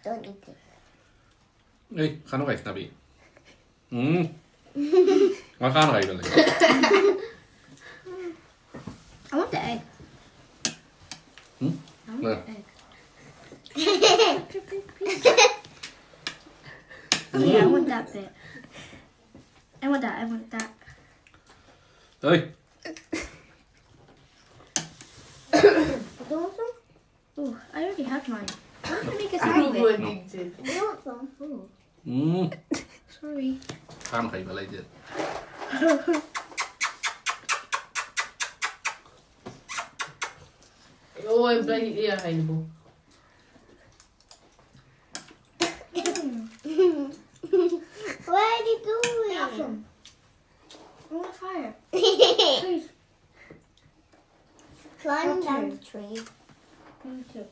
Don't eat it. เอ้ยข้าวน้องไก่นาบีมาข้าวน้องไก่กันเลย I want the egg. I want Where? the egg. Yeah, I want that bit. I want that. I want that. เฮ้ย You want some? Oh, I already had mine. Why don't you make a I sandwich? would eat it. You want some? Oh, sorry. ข้าวน้องไก่อะไรเด็ด Oh, ik ben niet eer helemaal. What are you doing? Have some. I want to try it. Please. Climb down the tree. Me too.